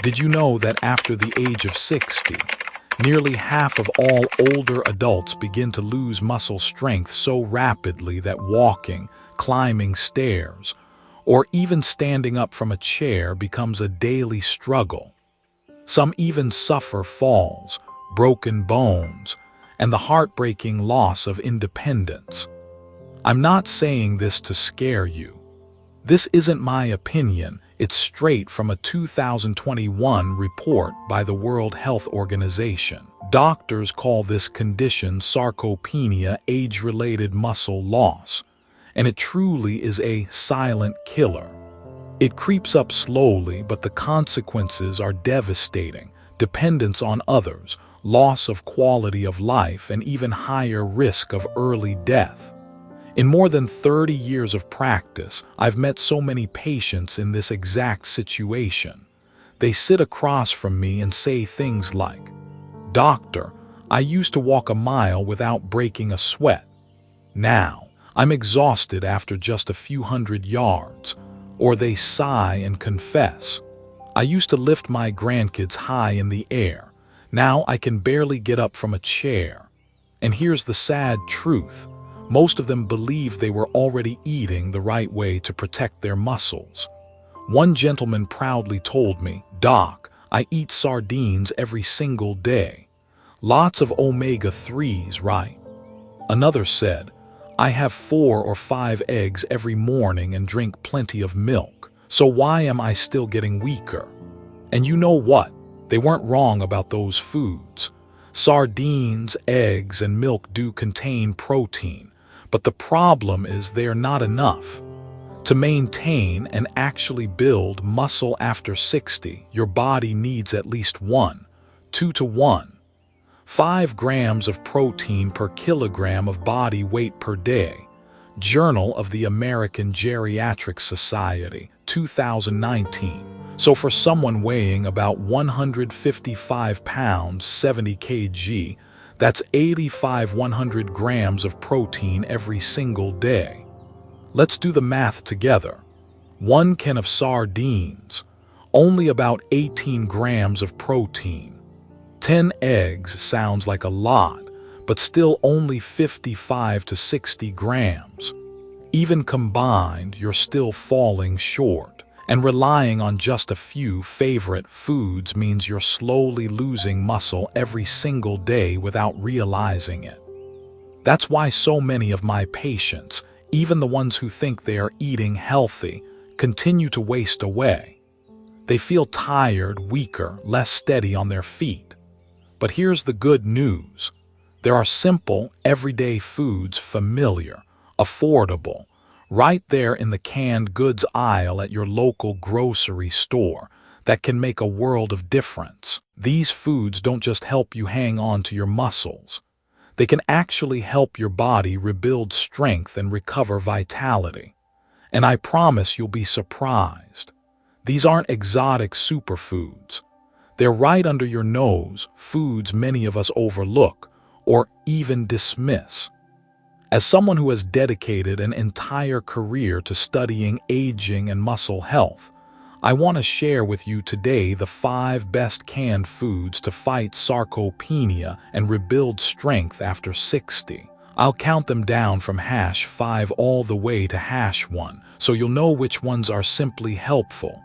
Did you know that after the age of 60, nearly half of all older adults begin to lose muscle strength so rapidly that walking, climbing stairs, or even standing up from a chair becomes a daily struggle? Some even suffer falls, broken bones, and the heartbreaking loss of independence. I'm not saying this to scare you. This isn't my opinion, it's straight from a 2021 report by the World Health Organization. Doctors call this condition sarcopenia, age-related muscle loss, and it truly is a silent killer. It creeps up slowly, but the consequences are devastating: dependence on others, loss of quality of life, and even higher risk of early death. In more than 30 years of practice, I've met so many patients in this exact situation. They sit across from me and say things like, "Doctor, I used to walk a mile without breaking a sweat. Now, I'm exhausted after just a few hundred yards." Or they sigh and confess, "I used to lift my grandkids high in the air. Now I can barely get up from a chair." And here's the sad truth. Most of them believe they were already eating the right way to protect their muscles. One gentleman proudly told me, "Doc, I eat sardines every single day. Lots of omega-3s, right?" Another said, "I have 4 or 5 eggs every morning and drink plenty of milk. So why am I still getting weaker?" And you know what? They weren't wrong about those foods. Sardines, eggs, and milk do contain protein, but the problem is they are not enough. To maintain and actually build muscle after 60, your body needs at least 2 to 1. 5 grams of protein per kilogram of body weight per day. Journal of the American Geriatric Society, 2019. So for someone weighing about 155 pounds, 70 kg, that's 100 grams of protein every single day. Let's do the math together. 1 can of sardines, only about 18 grams of protein. 10 eggs sounds like a lot, but still only 55 to 60 grams. Even combined, you're still falling short. And relying on just a few favorite foods means you're slowly losing muscle every single day without realizing it. That's why so many of my patients, even the ones who think they are eating healthy, continue to waste away. They feel tired, weaker, less steady on their feet. But here's the good news. There are simple, everyday foods, familiar, affordable, right there in the canned goods aisle at your local grocery store, that can make a world of difference. These foods don't just help you hang on to your muscles. They can actually help your body rebuild strength and recover vitality. And I promise you'll be surprised. These aren't exotic superfoods. They're right under your nose, foods many of us overlook or even dismiss. As someone who has dedicated an entire career to studying aging and muscle health, I want to share with you today the 5 best canned foods to fight sarcopenia and rebuild strength after 60. I'll count them down from #5 all the way to #1, so you'll know which ones are simply helpful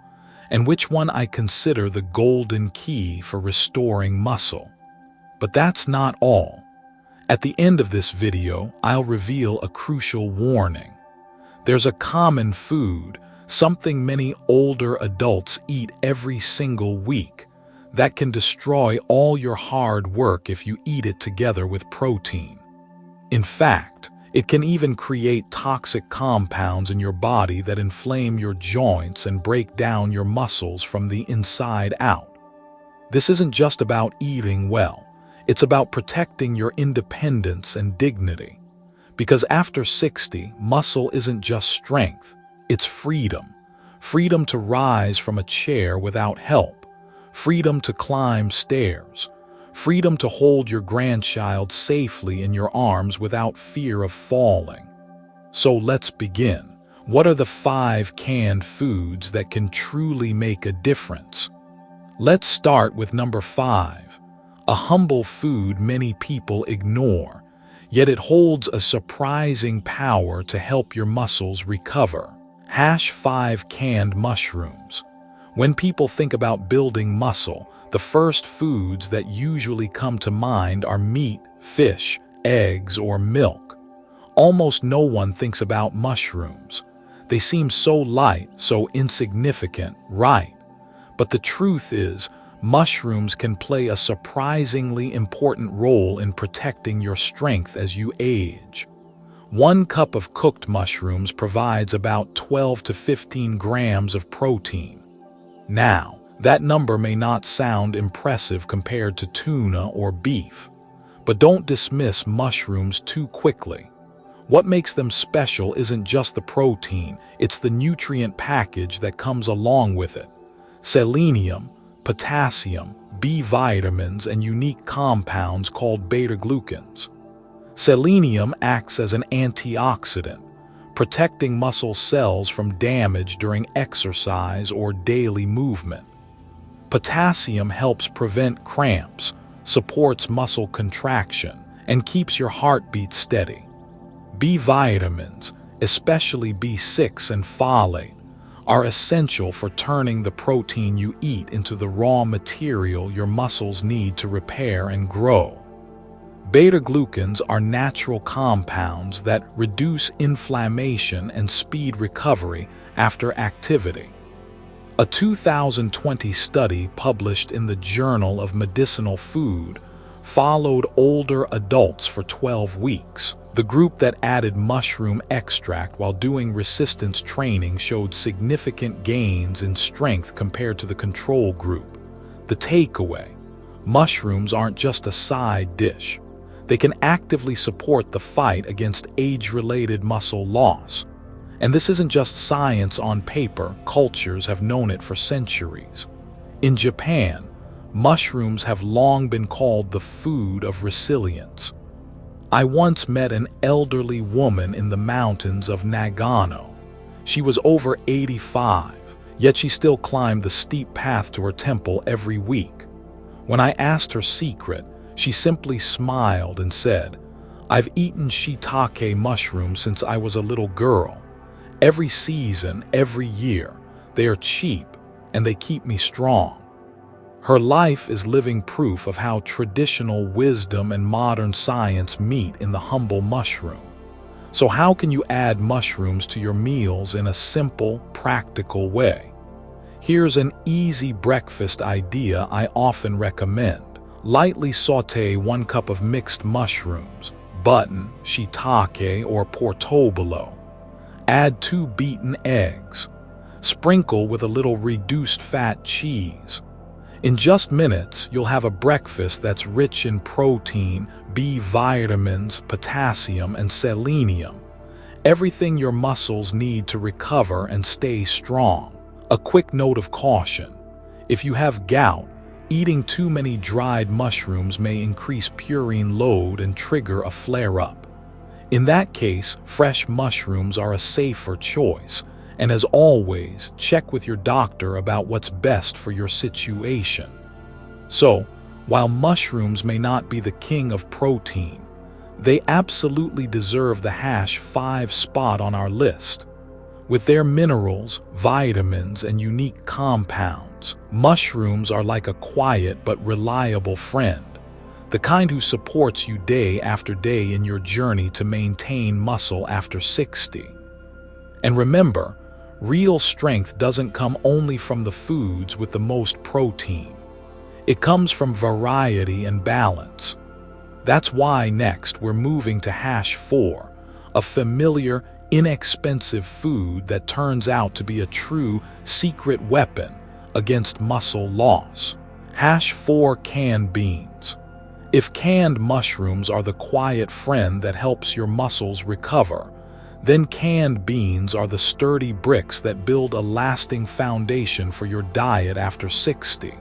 and which one I consider the golden key for restoring muscle. But that's not all. At the end of this video, I'll reveal a crucial warning. There's a common food, something many older adults eat every single week, that can destroy all your hard work if you eat it together with protein. In fact, it can even create toxic compounds in your body that inflame your joints and break down your muscles from the inside out. This isn't just about eating well. It's about protecting your independence and dignity. Because after 60, muscle isn't just strength, it's freedom. Freedom to rise from a chair without help. Freedom to climb stairs. Freedom to hold your grandchild safely in your arms without fear of falling. So let's begin. What are the 5 canned foods that can truly make a difference? Let's start with number 5, a humble food many people ignore, yet it holds a surprising power to help your muscles recover. #5 Canned mushrooms. When people think about building muscle, the first foods that usually come to mind are meat, fish, eggs, or milk. Almost no one thinks about mushrooms. They seem so light, so insignificant, right? But the truth is, mushrooms can play a surprisingly important role in protecting your strength as you age. 1 cup of cooked mushrooms provides about 12 to 15 grams of protein. Now, that number may not sound impressive compared to tuna or beef, but don't dismiss mushrooms too quickly. What makes them special isn't just the protein, it's the nutrient package that comes along with it. Selenium, potassium, B vitamins, and unique compounds called beta-glucans. Selenium acts as an antioxidant, protecting muscle cells from damage during exercise or daily movement. Potassium helps prevent cramps, supports muscle contraction, and keeps your heartbeat steady. B vitamins, especially B6 and folate, are essential for turning the protein you eat into the raw material your muscles need to repair and grow. Beta-glucans are natural compounds that reduce inflammation and speed recovery after activity. A 2020 study published in the Journal of Medicinal Food followed older adults for 12 weeks. The group that added mushroom extract while doing resistance training showed significant gains in strength compared to the control group. The takeaway: mushrooms aren't just a side dish. They can actively support the fight against age-related muscle loss. And this isn't just science on paper, cultures have known it for centuries. In Japan, mushrooms have long been called the food of resilience. I once met an elderly woman in the mountains of Nagano. She was over 85, yet she still climbed the steep path to her temple every week. When I asked her secret, she simply smiled and said, "I've eaten shiitake mushrooms since I was a little girl. Every season, every year, they are cheap and they keep me strong." Her life is living proof of how traditional wisdom and modern science meet in the humble mushroom. So how can you add mushrooms to your meals in a simple, practical way? Here's an easy breakfast idea I often recommend. Lightly sauté 1 cup of mixed mushrooms, button, shiitake, or portobello. Add 2 beaten eggs. Sprinkle with a little reduced fat cheese. In just minutes, you'll have a breakfast that's rich in protein, B vitamins, potassium, and selenium. Everything your muscles need to recover and stay strong. A quick note of caution: if you have gout, eating too many dried mushrooms may increase purine load and trigger a flare-up. In that case, fresh mushrooms are a safer choice. And as always, check with your doctor about what's best for your situation. So, while mushrooms may not be the king of protein, they absolutely deserve the #5 spot on our list. With their minerals, vitamins, and unique compounds, mushrooms are like a quiet but reliable friend, the kind who supports you day after day in your journey to maintain muscle after 60. And remember, real strength doesn't come only from the foods with the most protein. It comes from variety and balance. That's why next we're moving to #4, a familiar, inexpensive food that turns out to be a true secret weapon against muscle loss. #4 Canned beans. If canned mushrooms are the quiet friend that helps your muscles recover, then canned beans are the sturdy bricks that build a lasting foundation for your diet after 60.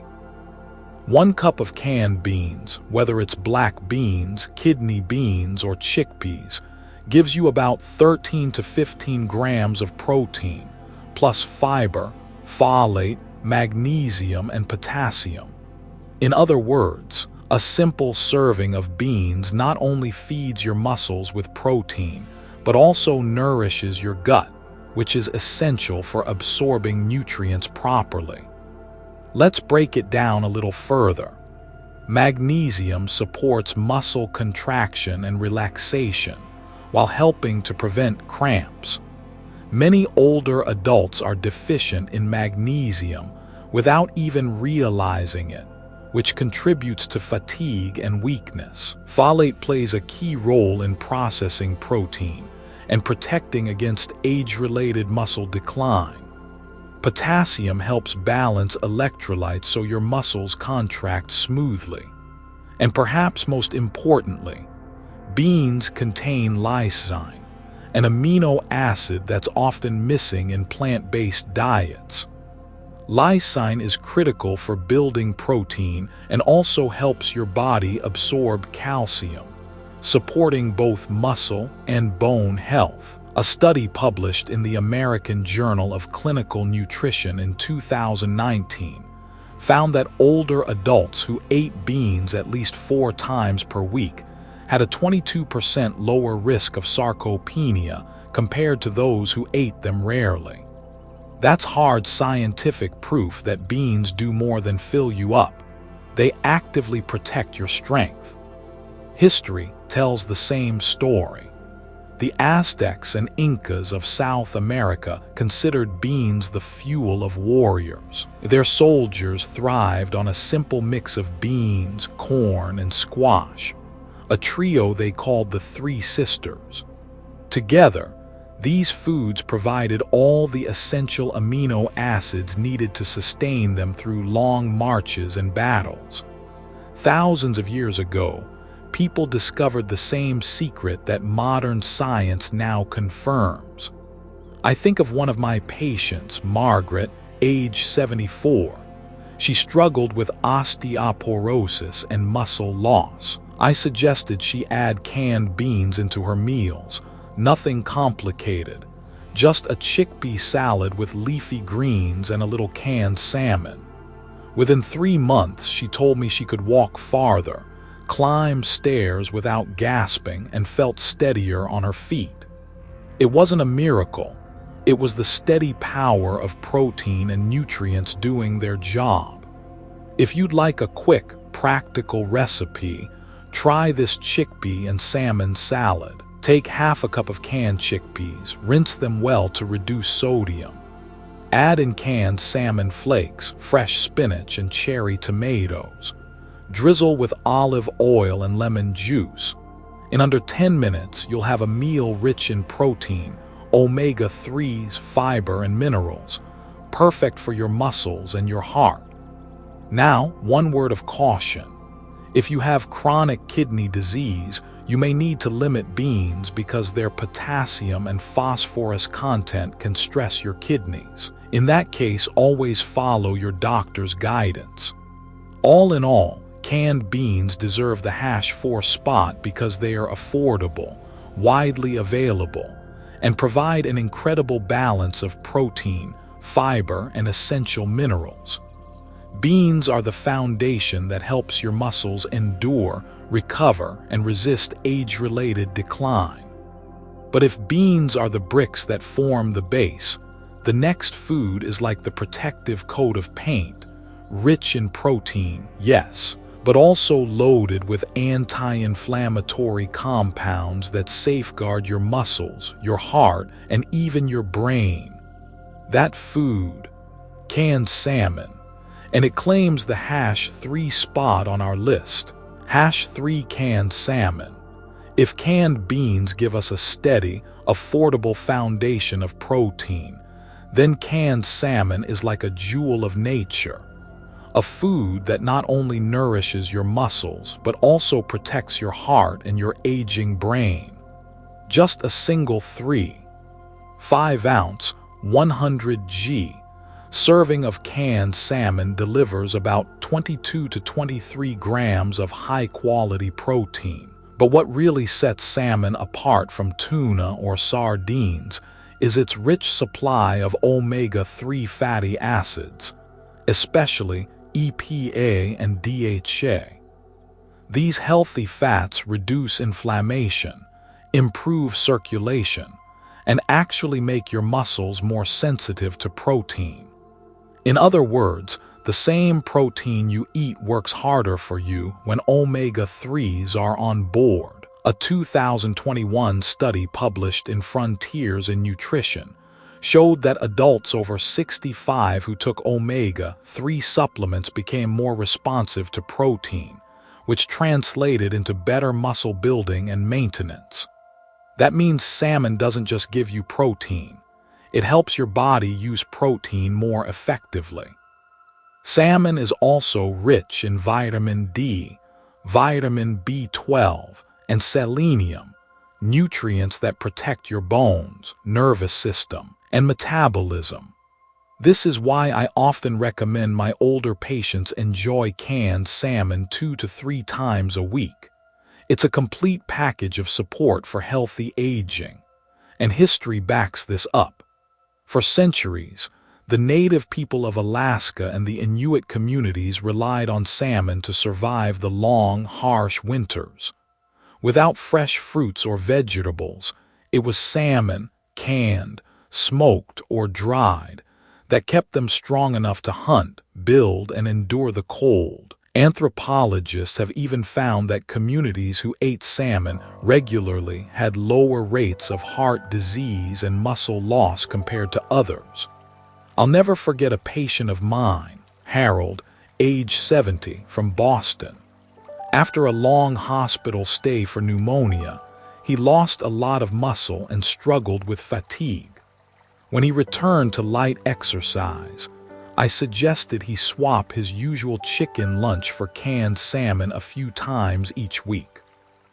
1 cup of canned beans, whether it's black beans, kidney beans, or chickpeas, gives you about 13 to 15 grams of protein, plus fiber, folate, magnesium, and potassium. In other words, a simple serving of beans not only feeds your muscles with protein, but also nourishes your gut, which is essential for absorbing nutrients properly. Let's break it down a little further. Magnesium supports muscle contraction and relaxation, while helping to prevent cramps. Many older adults are deficient in magnesium without even realizing it, which contributes to fatigue and weakness. Folate plays a key role in processing protein and protecting against age-related muscle decline. Potassium helps balance electrolytes so your muscles contract smoothly. And perhaps most importantly, beans contain lysine, an amino acid that's often missing in plant-based diets. Lysine is critical for building protein and also helps your body absorb calcium, supporting both muscle and bone health. A study published in the American Journal of Clinical Nutrition in 2019 found that older adults who ate beans at least 4 times per week had a 22% lower risk of sarcopenia compared to those who ate them rarely. That's hard scientific proof that beans do more than fill you up. They actively protect your strength. History tells the same story. The Aztecs and Incas of South America considered beans the fuel of warriors. Their soldiers thrived on a simple mix of beans, corn, and squash, a trio they called the Three Sisters. Together, these foods provided all the essential amino acids needed to sustain them through long marches and battles. Thousands of years ago, people discovered the same secret that modern science now confirms. I think of one of my patients, Margaret, age 74. She struggled with osteoporosis and muscle loss. I suggested she add canned beans into her meals. Nothing complicated, just a chickpea salad with leafy greens and a little canned salmon. Within 3 months, she told me she could walk farther, climb stairs without gasping, and felt steadier on her feet. It wasn't a miracle. It was the steady power of protein and nutrients doing their job. If you'd like a quick, practical recipe, try this chickpea and salmon salad. Take half a cup of canned chickpeas, rinse them well to reduce sodium. Add in canned salmon flakes, fresh spinach, and cherry tomatoes. Drizzle with olive oil and lemon juice. In under 10 minutes, you'll have a meal rich in protein, omega-3s, fiber, and minerals, perfect for your muscles and your heart. Now, one word of caution. If you have chronic kidney disease, you may need to limit beans because their potassium and phosphorus content can stress your kidneys. In that case, always follow your doctor's guidance. All in all, canned beans deserve the #4 spot because they are affordable, widely available, and provide an incredible balance of protein, fiber, and essential minerals. Beans are the foundation that helps your muscles endure, recover, and resist age-related decline. But if beans are the bricks that form the base, the next food is like the protective coat of paint, rich in protein, yes, but also loaded with anti-inflammatory compounds that safeguard your muscles, your heart, and even your brain. That food, canned salmon, and it claims the #3 spot on our list. #3 canned salmon. If canned beans give us a steady, affordable foundation of protein, then canned salmon is like a jewel of nature. A food that not only nourishes your muscles, but also protects your heart and your aging brain. Just a single 3.5-ounce, 100 g serving of canned salmon delivers about 22 to 23 grams of high-quality protein. But what really sets salmon apart from tuna or sardines is its rich supply of omega-3 fatty acids. especially EPA and DHA. These healthy fats reduce inflammation, improve circulation, and actually make your muscles more sensitive to protein. In other words, the same protein you eat works harder for you when omega-3s are on board. A 2021 study published in Frontiers in Nutrition showed that adults over 65 who took omega-3 supplements became more responsive to protein, which translated into better muscle building and maintenance. That means salmon doesn't just give you protein. It helps your body use protein more effectively. Salmon is also rich in vitamin D, vitamin B12, and selenium, nutrients that protect your bones, nervous system, and metabolism. This is why I often recommend my older patients enjoy canned salmon 2 to 3 times a week. It's a complete package of support for healthy aging, and history backs this up. For centuries, the native people of Alaska and the Inuit communities relied on salmon to survive the long, harsh winters. Without fresh fruits or vegetables, it was salmon, canned, smoked, or dried, that kept them strong enough to hunt, build, and endure the cold. Anthropologists have even found that communities who ate salmon regularly had lower rates of heart disease and muscle loss compared to others. I'll never forget a patient of mine, Harold, age 70, from Boston. After a long hospital stay for pneumonia, he lost a lot of muscle and struggled with fatigue. When he returned to light exercise, I suggested he swap his usual chicken lunch for canned salmon a few times each week.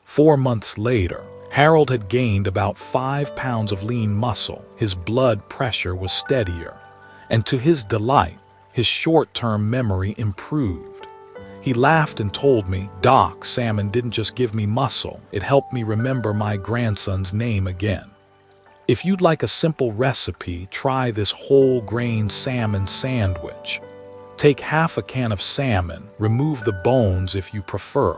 4 months later, Harold had gained about 5 pounds of lean muscle. His blood pressure was steadier, and to his delight, his short-term memory improved. He laughed and told me, "Doc, salmon didn't just give me muscle, it helped me remember my grandson's name again." If you'd like a simple recipe, try this whole grain salmon sandwich. Take half a can of salmon, remove the bones if you prefer.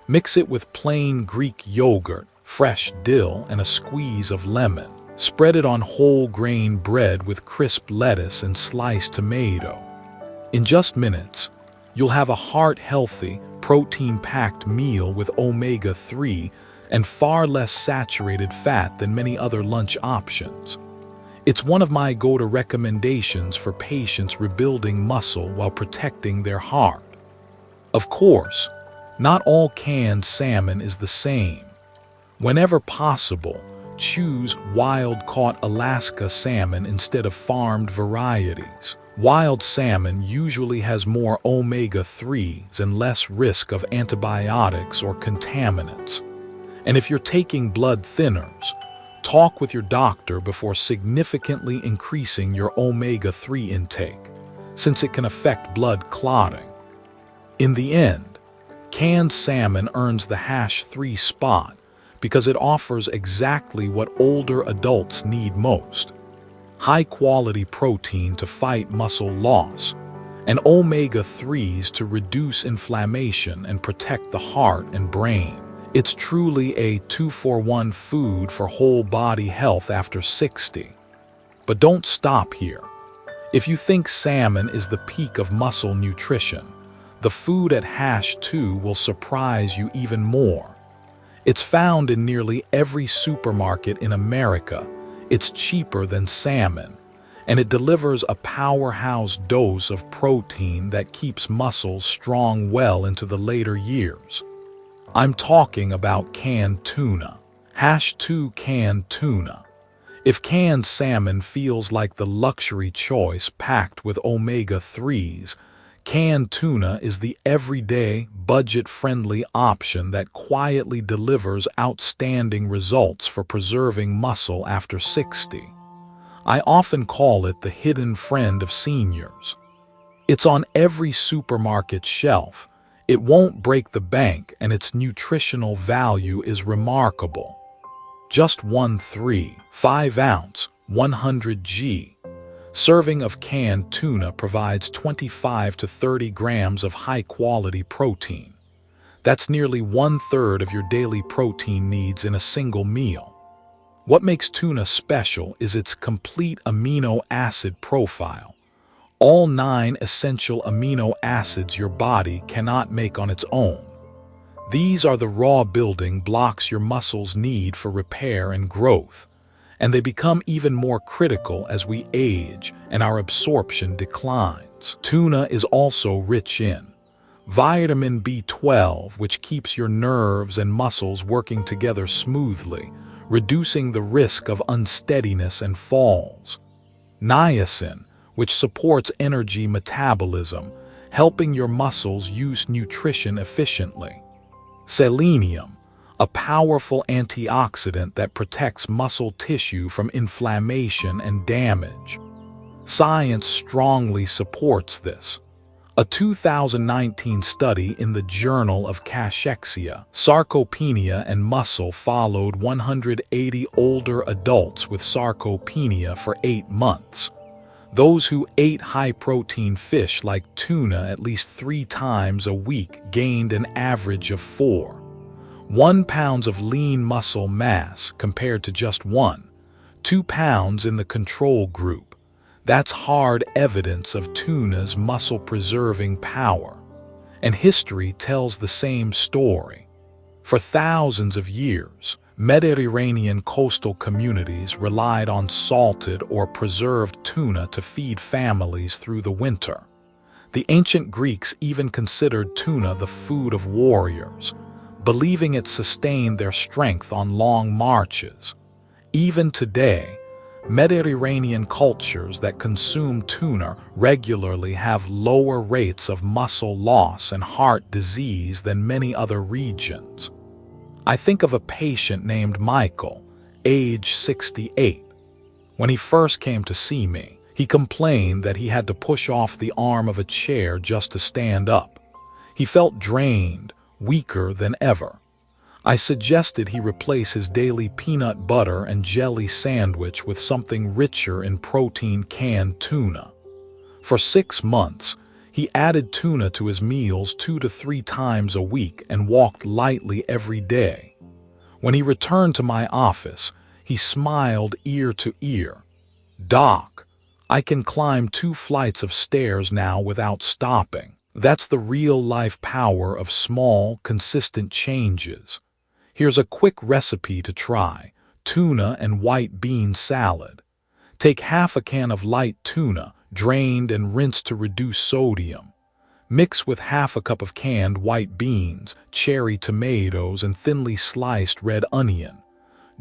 Mix it with plain Greek yogurt, fresh dill, and a squeeze of lemon. Spread it on whole grain bread with crisp lettuce and sliced tomato. In just minutes, you'll have a heart-healthy, protein-packed meal with omega-3 and far less saturated fat than many other lunch options. It's one of my go-to recommendations for patients rebuilding muscle while protecting their heart. Of course, not all canned salmon is the same. Whenever possible, choose wild-caught Alaska salmon instead of farmed varieties. Wild salmon usually has more omega-3s and less risk of antibiotics or contaminants. And if you're taking blood thinners, talk with your doctor before significantly increasing your omega-3 intake, since it can affect blood clotting. In the end, canned salmon earns the #3 spot because it offers exactly what older adults need most: high-quality protein to fight muscle loss, and omega-3s to reduce inflammation and protect the heart and brain. It's truly a 2-for-1 food for whole-body health after 60. But don't stop here. If you think salmon is the peak of muscle nutrition, the food at #2 will surprise you even more. It's found in nearly every supermarket in America. It's cheaper than salmon, and it delivers a powerhouse dose of protein that keeps muscles strong well into the later years. I'm talking about canned tuna. #2 Canned Tuna. If canned salmon feels like the luxury choice packed with omega-3s, canned tuna is the everyday, budget-friendly option that quietly delivers outstanding results for preserving muscle after 60. I often call it the hidden friend of seniors. It's on every supermarket shelf. It won't break the bank, and its nutritional value is remarkable. Just 1 3/5 ounce, 100 g. Serving of canned tuna provides 25 to 30 grams of high-quality protein. That's nearly 1/3 of your daily protein needs in a single meal. What makes tuna special is its complete amino acid profile. All 9 essential amino acids your body cannot make on its own. These are the raw building blocks your muscles need for repair and growth, and they become even more critical as we age and our absorption declines. Tuna is also rich in vitamin B12, which keeps your nerves and muscles working together smoothly, reducing the risk of unsteadiness and falls. Niacin, which supports energy metabolism, helping your muscles use nutrition efficiently. Selenium, a powerful antioxidant that protects muscle tissue from inflammation and damage. Science strongly supports this. A 2019 study in the Journal of Cachexia, Sarcopenia and Muscle followed 180 older adults with sarcopenia for 8 months. Those who ate high-protein fish like tuna at least 3 times a week gained an average of 4.1 pounds of lean muscle mass compared to just 1.2 pounds in the control group. That's hard evidence of tuna's muscle-preserving power. And history tells the same story. For thousands of years, Mediterranean coastal communities relied on salted or preserved tuna to feed families through the winter. The ancient Greeks even considered tuna the food of warriors, believing it sustained their strength on long marches. Even today, Mediterranean cultures that consume tuna regularly have lower rates of muscle loss and heart disease than many other regions. I think of a patient named Michael, age 68. When he first came to see me, he complained that he had to push off the arm of a chair just to stand up. He felt drained, weaker than ever. I suggested he replace his daily peanut butter and jelly sandwich with something richer in protein canned tuna. For 6 months, he added tuna to his meals 2 to 3 times a week and walked lightly every day. When he returned to my office, he smiled ear to ear. "Doc, I can climb 2 flights of stairs now without stopping." That's the real-life power of small, consistent changes. Here's a quick recipe to try: tuna and white bean salad. Take half a can of light tuna, drained and rinsed to reduce sodium. Mix with half a cup of canned white beans, cherry tomatoes, and thinly sliced red onion.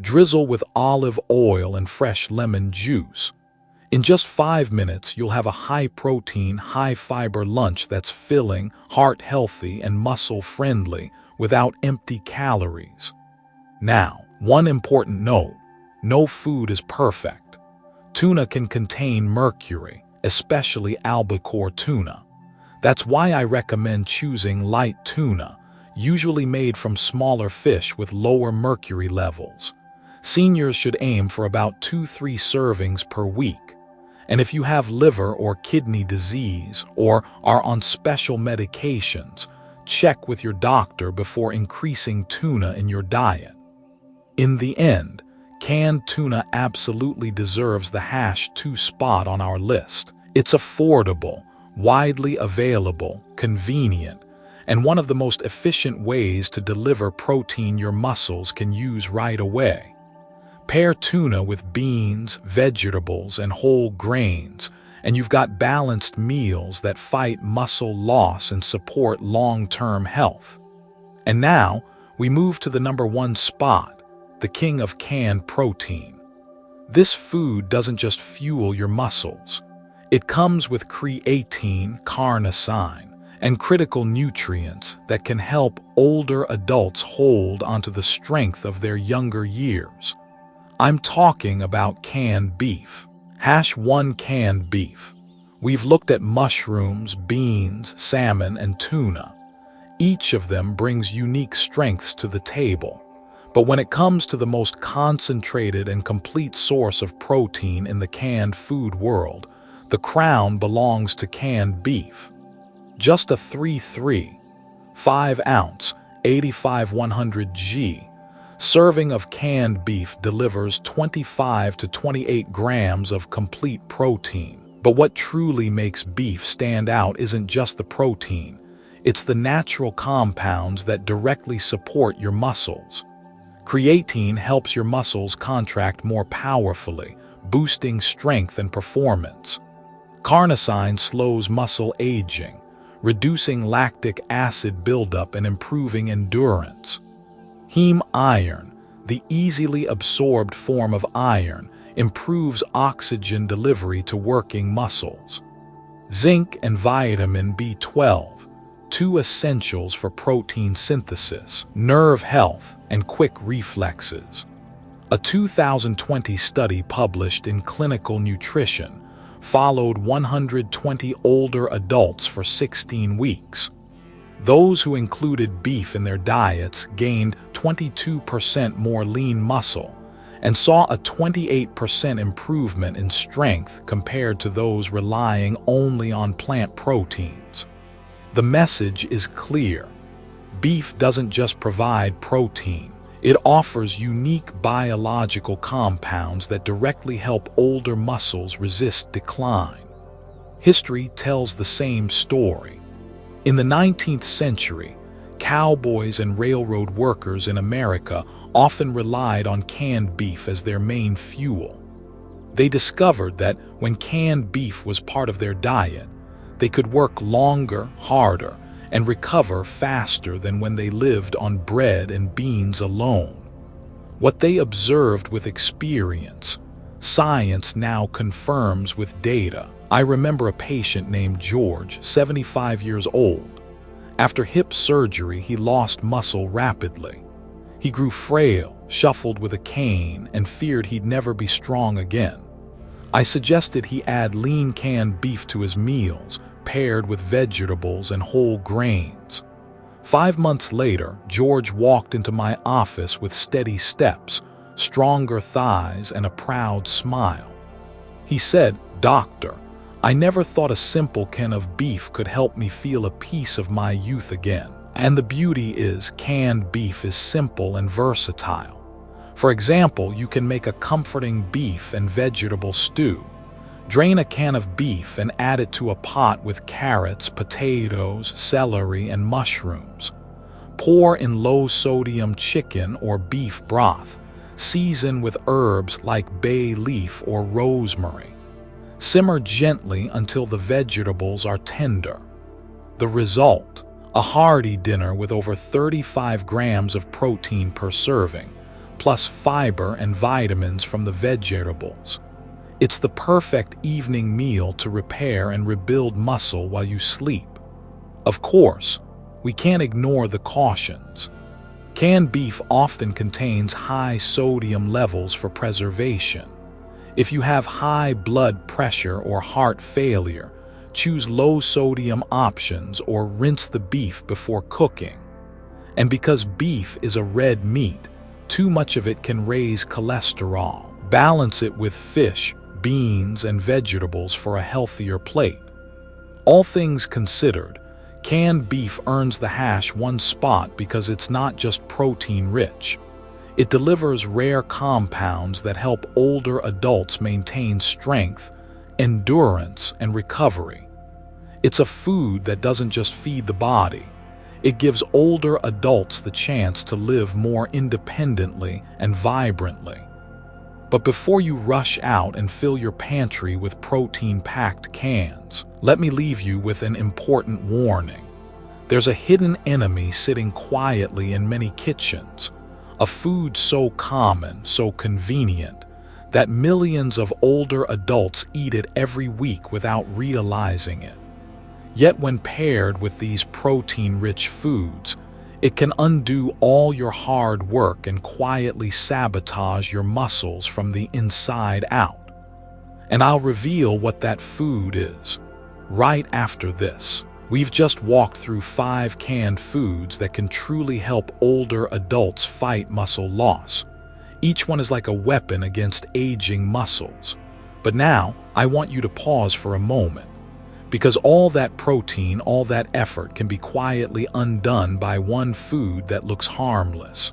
Drizzle with olive oil and fresh lemon juice. In just 5 minutes, you'll have a high-protein, high-fiber lunch that's filling, heart-healthy, and muscle-friendly without empty calories. Now, one important note: no food is perfect. Tuna can contain mercury, especially albacore tuna. That's why I recommend choosing light tuna, usually made from smaller fish with lower mercury levels. Seniors should aim for about 2-3 servings per week. And if you have liver or kidney disease or are on special medications, check with your doctor before increasing tuna in your diet. In the end, canned tuna absolutely deserves the #2 spot on our list. It's affordable, widely available, convenient, and one of the most efficient ways to deliver protein your muscles can use right away. Pair tuna with beans, vegetables, and whole grains, and you've got balanced meals that fight muscle loss and support long-term health. And now, we move to the #1 spot, the king of canned protein. This food doesn't just fuel your muscles. It comes with creatine, carnosine, and critical nutrients that can help older adults hold onto the strength of their younger years. I'm talking about canned beef. #1 Canned beef. We've looked at mushrooms, beans, salmon, and tuna. Each of them brings unique strengths to the table. But when it comes to the most concentrated and complete source of protein in the canned food world, The crown belongs to canned beef. Just a 3-3, 5-ounce, 85-100 g serving of canned beef delivers 25 to 28 grams of complete protein. But what truly makes beef stand out isn't just the protein. It's the natural compounds that directly support your muscles. Creatine helps your muscles contract more powerfully, boosting strength and performance. Carnosine slows muscle aging, reducing lactic acid buildup and improving endurance. Heme iron, the easily absorbed form of iron, improves oxygen delivery to working muscles. Zinc and vitamin B12, two essentials for protein synthesis, nerve health, and quick reflexes. A 2020 study published in Clinical Nutrition followed 120 older adults for 16 weeks. Those who included beef in their diets gained 22% more lean muscle and saw a 28% improvement in strength compared to those relying only on plant proteins. The message is clear. Beef doesn't just provide protein. It offers unique biological compounds that directly help older muscles resist decline. History tells the same story. In the 19th century, cowboys and railroad workers in America often relied on canned beef as their main fuel. They discovered that when canned beef was part of their diet, they could work longer, harder, and recover faster than when they lived on bread and beans alone. What they observed with experience, science now confirms with data. I remember a patient named George, 75 years old. After hip surgery, he lost muscle rapidly. He grew frail, shuffled with a cane, and feared he'd never be strong again. I suggested he add lean canned beef to his meals, paired with vegetables and whole grains. 5 months later, George walked into my office with steady steps, stronger thighs, and a proud smile. He said, "Doctor, I never thought a simple can of beef could help me feel a piece of my youth again." And the beauty is, canned beef is simple and versatile. For example, you can make a comforting beef and vegetable stew. Drain a can of beef and add it to a pot with carrots, potatoes, celery, and mushrooms. Pour in low-sodium chicken or beef broth. Season with herbs like bay leaf or rosemary. Simmer gently until the vegetables are tender. The result: a hearty dinner with over 35 grams of protein per serving, plus fiber and vitamins from the vegetables. It's the perfect evening meal to repair and rebuild muscle while you sleep. Of course, we can't ignore the cautions. Canned beef often contains high sodium levels for preservation. If you have high blood pressure or heart failure, choose low-sodium options or rinse the beef before cooking. And because beef is a red meat, too much of it can raise cholesterol. Balance it with fish, beans, and vegetables for a healthier plate. All things considered, canned beef earns the hash one spot because it's not just protein-rich. It delivers rare compounds that help older adults maintain strength, endurance, and recovery. It's a food that doesn't just feed the body. It gives older adults the chance to live more independently and vibrantly. But before you rush out and fill your pantry with protein-packed cans, let me leave you with an important warning. There's a hidden enemy sitting quietly in many kitchens, a food so common, so convenient, that millions of older adults eat it every week without realizing it. Yet when paired with these protein-rich foods, it can undo all your hard work and quietly sabotage your muscles from the inside out. And I'll reveal what that food is right after this. We've just walked through 5 canned foods that can truly help older adults fight muscle loss. Each one is like a weapon against aging muscles. But now, I want you to pause for a moment, because all that protein, all that effort can be quietly undone by one food that looks harmless.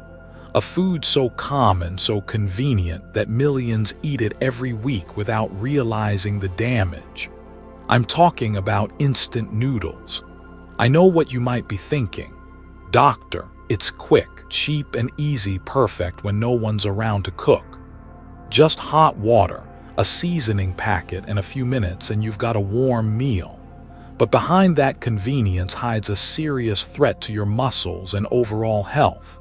A food so common, so convenient, that millions eat it every week without realizing the damage. I'm talking about instant noodles. I know what you might be thinking. Doctor, it's quick, cheap, and easy, perfect when no one's around to cook. Just hot water, a seasoning packet, and a few minutes, and you've got a warm meal. But behind that convenience hides a serious threat to your muscles and overall health.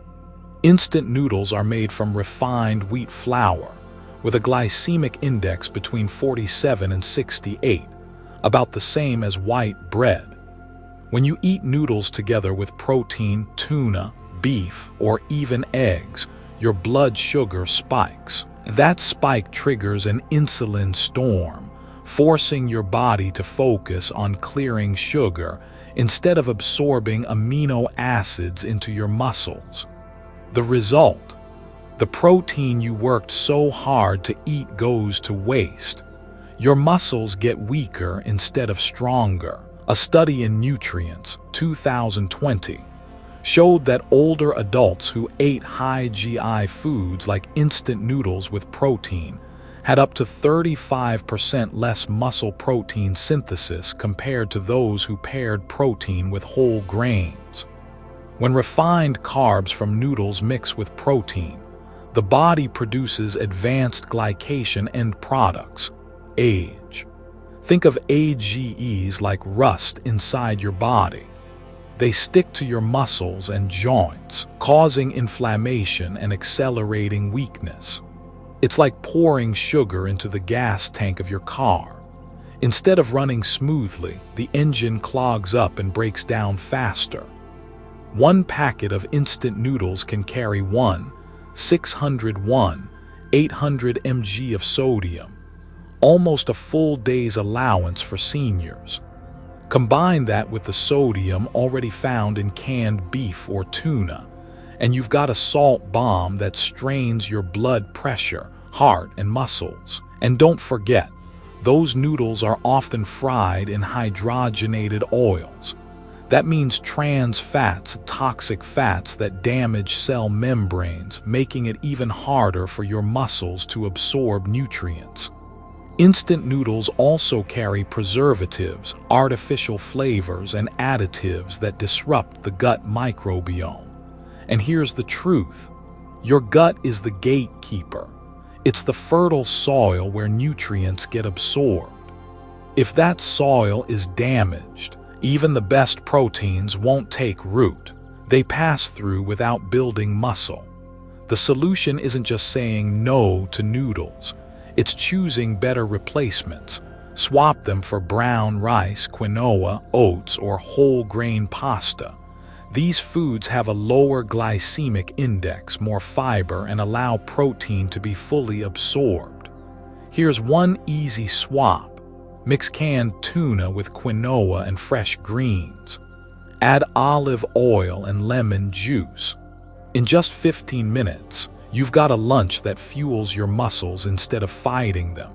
Instant noodles are made from refined wheat flour, with a glycemic index between 47 and 68, about the same as white bread. When you eat noodles together with protein, tuna, beef, or even eggs, your blood sugar spikes. That spike triggers an insulin storm, forcing your body to focus on clearing sugar instead of absorbing amino acids into your muscles. The result: the protein you worked so hard to eat goes to waste. Your muscles get weaker instead of stronger. A study in Nutrients, 2020, showed that older adults who ate high GI foods like instant noodles with protein had up to 35% less muscle protein synthesis compared to those who paired protein with whole grains. When refined carbs from noodles mix with protein, the body produces advanced glycation end products, AGE. Think of AGEs like rust inside your body. They stick to your muscles and joints, causing inflammation and accelerating weakness. It's like pouring sugar into the gas tank of your car. Instead of running smoothly, the engine clogs up and breaks down faster. One packet of instant noodles can carry 800 mg of sodium, almost a full day's allowance for seniors. Combine that with the sodium already found in canned beef or tuna, and you've got a salt bomb that strains your blood pressure, heart, and muscles. And don't forget, those noodles are often fried in hydrogenated oils. That means trans fats, toxic fats that damage cell membranes, making it even harder for your muscles to absorb nutrients. Instant noodles also carry preservatives, artificial flavors, and additives that disrupt the gut microbiome. And here's the truth: your gut is the gatekeeper. It's the fertile soil where nutrients get absorbed. If that soil is damaged, even the best proteins won't take root. They pass through without building muscle. The solution isn't just saying no to noodles. It's choosing better replacements. Swap them for brown rice, quinoa, oats, or whole grain pasta. These foods have a lower glycemic index, more fiber, and allow protein to be fully absorbed. Here's one easy swap. Mix canned tuna with quinoa and fresh greens. Add olive oil and lemon juice. In just 15 minutes, you've got a lunch that fuels your muscles instead of fighting them.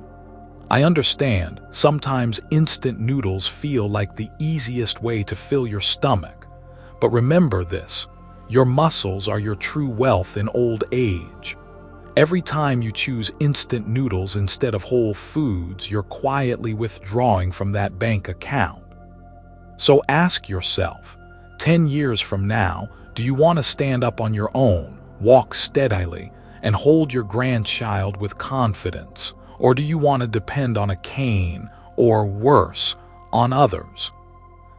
I understand, sometimes instant noodles feel like the easiest way to fill your stomach. But remember this: your muscles are your true wealth in old age. Every time you choose instant noodles instead of whole foods, you're quietly withdrawing from that bank account. So ask yourself, 10 years from now, do you want to stand up on your own, walk steadily, and hold your grandchild with confidence? Or do you want to depend on a cane, or worse, on others?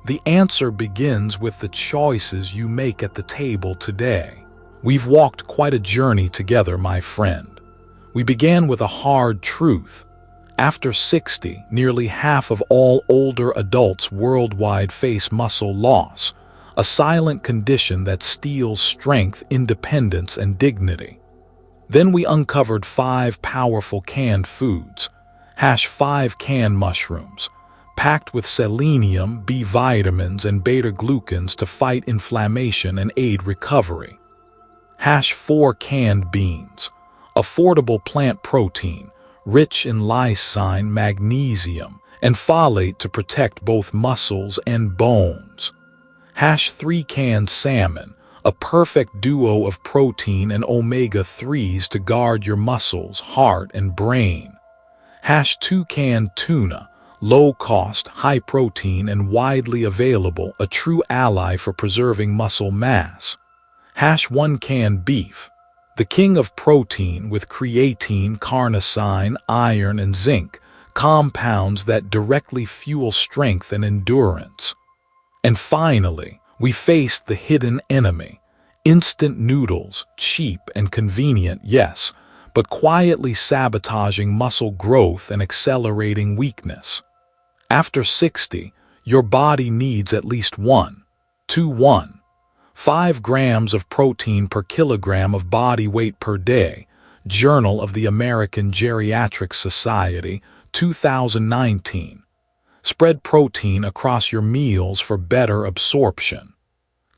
The answer begins with the choices you make at the table today. We've walked quite a journey together, my friend. We began with a hard truth. After 60, nearly half of all older adults worldwide face muscle loss, a silent condition that steals strength, independence, and dignity. Then we uncovered 5 powerful canned foods. #5 canned mushrooms, packed with selenium, B vitamins, and beta-glucans to fight inflammation and aid recovery. #4 canned beans, affordable plant protein, rich in lysine, magnesium, and folate to protect both muscles and bones. #3 Canned Salmon, a perfect duo of protein and omega-3s to guard your muscles, heart, and brain. #2 Canned Tuna, low-cost, high-protein, and widely available, a true ally for preserving muscle mass. #1 Canned Beef, the king of protein with creatine, carnosine, iron, and zinc, compounds that directly fuel strength and endurance. And finally, we faced the hidden enemy, instant noodles, cheap and convenient, yes, but quietly sabotaging muscle growth and accelerating weakness. After 60, your body needs at least 5 grams of protein per kilogram of body weight per day. Journal of the American Geriatric Society, 2019. Spread protein across your meals for better absorption.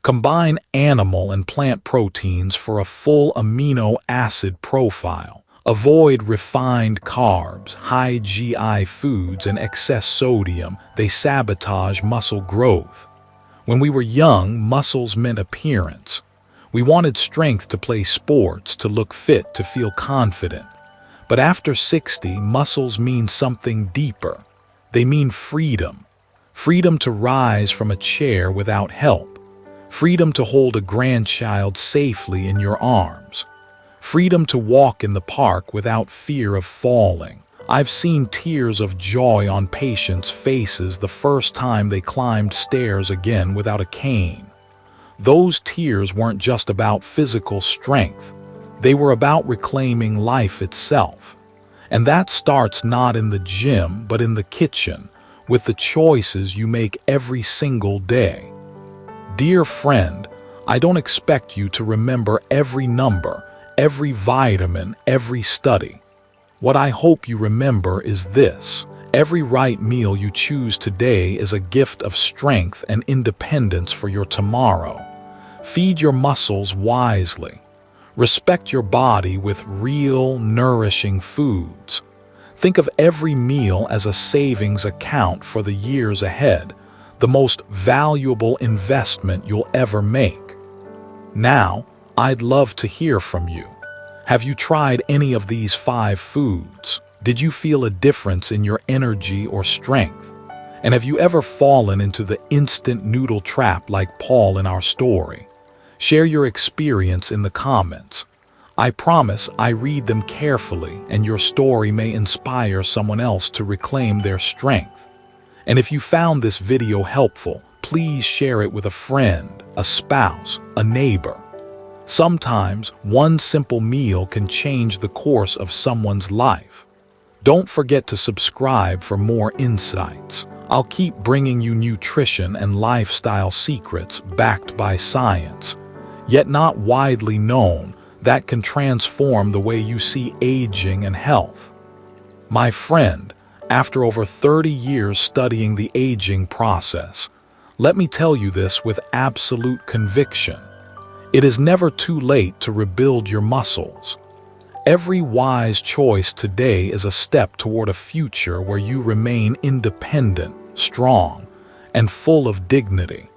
Combine animal and plant proteins for a full amino acid profile. Avoid refined carbs, high GI foods, and excess sodium. They sabotage muscle growth. When we were young, muscles meant appearance. We wanted strength to play sports, to look fit, to feel confident. But after 60, muscles mean something deeper. They mean freedom. Freedom to rise from a chair without help. Freedom to hold a grandchild safely in your arms. Freedom to walk in the park without fear of falling. I've seen tears of joy on patients' faces the first time they climbed stairs again without a cane. Those tears weren't just about physical strength. They were about reclaiming life itself. And that starts not in the gym, but in the kitchen, with the choices you make every single day. Dear friend, I don't expect you to remember every number, every vitamin, every study. What I hope you remember is this: every right meal you choose today is a gift of strength and independence for your tomorrow. Feed your muscles wisely. Respect your body with real, nourishing foods. Think of every meal as a savings account for the years ahead, the most valuable investment you'll ever make. Now, I'd love to hear from you. Have you tried any of these 5 foods? Did you feel a difference in your energy or strength? And have you ever fallen into the instant noodle trap like Paul in our story? Share your experience in the comments. I promise I read them carefully, and your story may inspire someone else to reclaim their strength. And if you found this video helpful, please share it with a friend, a spouse, a neighbor. Sometimes one simple meal can change the course of someone's life. Don't forget to subscribe for more insights. I'll keep bringing you nutrition and lifestyle secrets backed by science, yet not widely known, that can transform the way you see aging and health. My friend, after over 30 years studying the aging process, let me tell you this with absolute conviction. It is never too late to rebuild your muscles. Every wise choice today is a step toward a future where you remain independent, strong, and full of dignity.